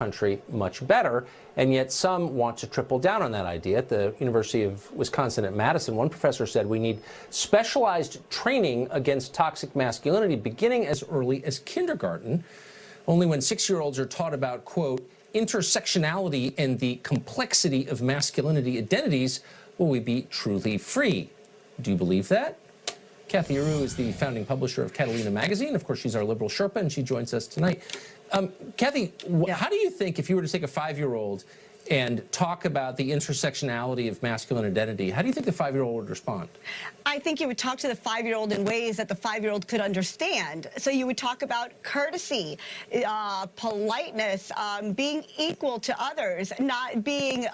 country much better, and yet some want to triple down on that idea. At the University of Wisconsin at Madison, one professor said we need specialized training against toxic masculinity beginning as early as kindergarten. Only when 6-year-olds are taught about, quote, intersectionality and the complexity of masculinity identities will we be truly free. Do you believe that? Cathy Areu is the founding publisher of Catalina magazine. Of course, she's our liberal Sherpa, and she joins us tonight. Kathy, how do you think, if you were to take a 5-year-old and talk about the intersectionality of masculine identity, how do you think the 5-year-old would respond? I think you would talk to the 5-year-old in ways that the 5-year-old could understand. So you would talk about courtesy, politeness, being equal to others, not being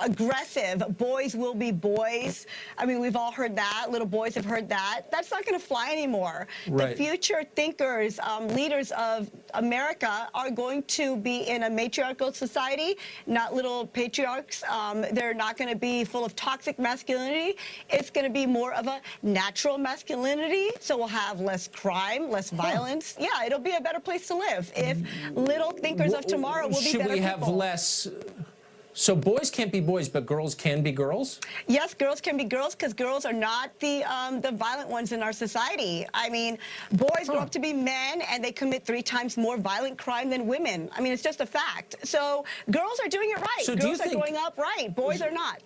aggressive. Boys will be boys. I mean, we've all heard that. Little boys have heard that. That's not going to fly anymore. Right. The future thinkers, leaders of America are going to be in a matriarchal society, not little patriarchs. They're not going to be full of toxic masculinity. It's going to be more of a natural masculinity, so we'll have less crime, less violence. Yeah, it'll be a better place to live if little thinkers of tomorrow will be better people. Should we have less... So boys can't be boys, but girls can be girls? Yes, girls can be girls because girls are not the violent ones in our society. I mean, boys grow up to be men and they commit 3 times more violent crime than women. I mean, it's just a fact. So girls are doing it right. So girls are growing up right. Boys are not.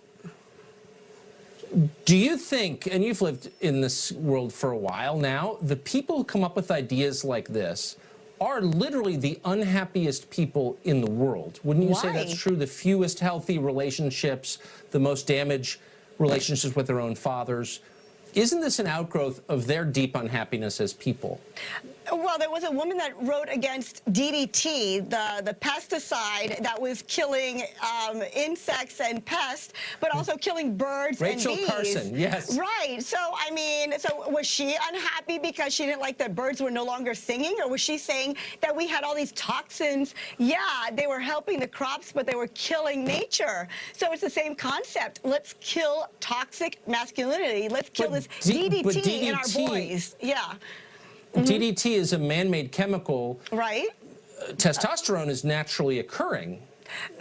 Do you think, and you've lived in this world for a while now, the people who come up with ideas like this are literally the unhappiest people in the world? Wouldn't you say that's true? The fewest healthy relationships, the most damaged relationships with their own fathers. Isn't this an outgrowth of their deep unhappiness as people? Well, there was a woman that wrote against DDT, the pesticide that was killing insects and pests, but also killing birds and bees. Rachel Carlson, yes. Right. So, I mean, so was she unhappy because she didn't like that birds were no longer singing? Or was she saying that we had all these toxins? Yeah, they were helping the crops, but they were killing nature. So it's the same concept. Let's kill toxic masculinity. Let's kill this DDT in our boys. Yeah. DDT is a man-made chemical. Right. Testosterone is naturally occurring.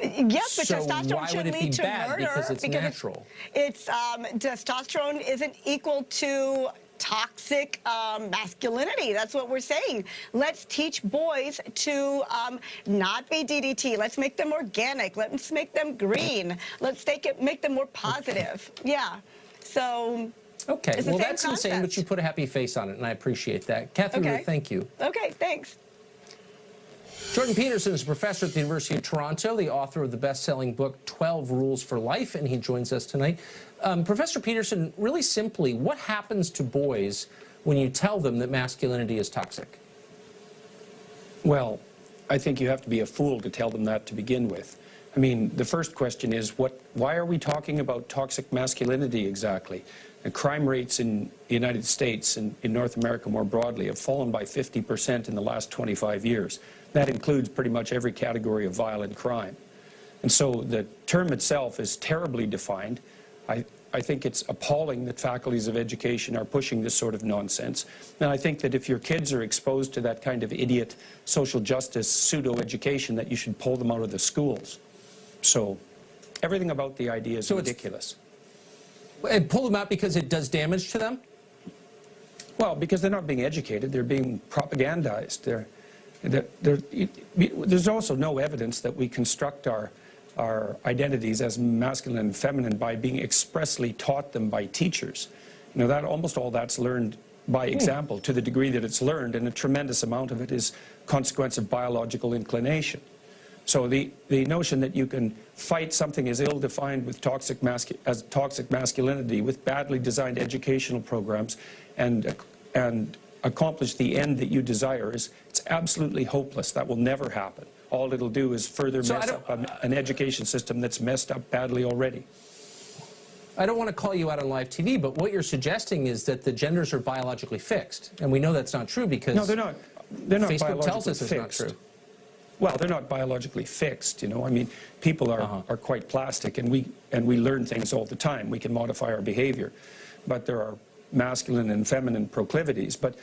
Yes, but so testosterone shouldn't lead to murder because it's natural. It's testosterone isn't equal to toxic masculinity. That's what we're saying. Let's teach boys to not be DDT. Let's make them organic. Let's make them green. Let's make them more positive. Yeah. So... Okay, well, that's insane, but you put a happy face on it, and I appreciate that. Cathy Areu, thank you. Okay, thanks. Jordan Peterson is a professor at the University of Toronto, the author of the best-selling book, 12 Rules for Life, and he joins us tonight. Professor Peterson, really simply, what happens to boys when you tell them that masculinity is toxic? Well, I think you have to be a fool to tell them that to begin with. I mean, the first question is, why are we talking about toxic masculinity exactly? And crime rates in the United States and in North America more broadly have fallen by 50% in the last 25 years. That includes pretty much every category of violent crime. And so the term itself is terribly defined. I think it's appalling that faculties of education are pushing this sort of nonsense. And I think that if your kids are exposed to that kind of idiot social justice pseudo-education, that you should pull them out of the schools. So everything about the idea is ridiculous. And pull them out because it does damage to them? Well, because they're not being educated, they're being propagandized. There's also no evidence that we construct our identities as masculine and feminine by being expressly taught them by teachers. You know, that almost all that's learned by example to the degree that it's learned, and a tremendous amount of it is consequence of biological inclination. So the notion that you can fight something as ill-defined with toxic masculinity with badly designed educational programs and accomplish the end that you desire it's absolutely hopeless. That will never happen. All it'll do is further mess up an education system that's messed up badly already. I don't want to call you out on live TV, but what you're suggesting is that the genders are biologically fixed, and we know that's not true because no, they're not. They're not. Facebook tells us it's not true. Well, they're not biologically fixed, you know. I mean, people are quite plastic, and we learn things all the time. We can modify our behavior, but there are masculine and feminine proclivities. But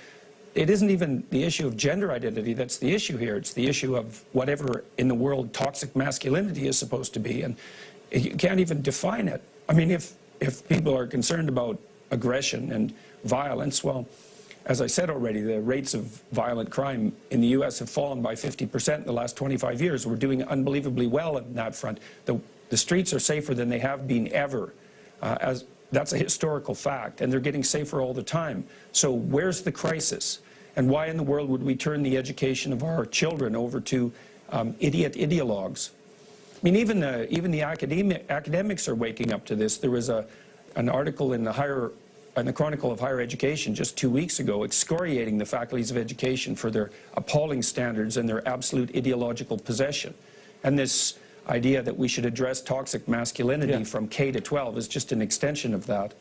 it isn't even the issue of gender identity that's the issue here. It's the issue of whatever in the world toxic masculinity is supposed to be, and you can't even define it. I mean, if people are concerned about aggression and violence, well, as I said already, the rates of violent crime in the U.S. have fallen by 50% in the last 25 years. We're doing unbelievably well on that front. The streets are safer than they have been ever. That's a historical fact, and they're getting safer all the time. So where's the crisis? And why in the world would we turn the education of our children over to idiot ideologues? I mean, even the academics are waking up to this. There was an article in the Chronicle of Higher Education just 2 weeks ago excoriating the faculties of education for their appalling standards and their absolute ideological possession. And this idea that we should address toxic masculinity from K to 12 is just an extension of that.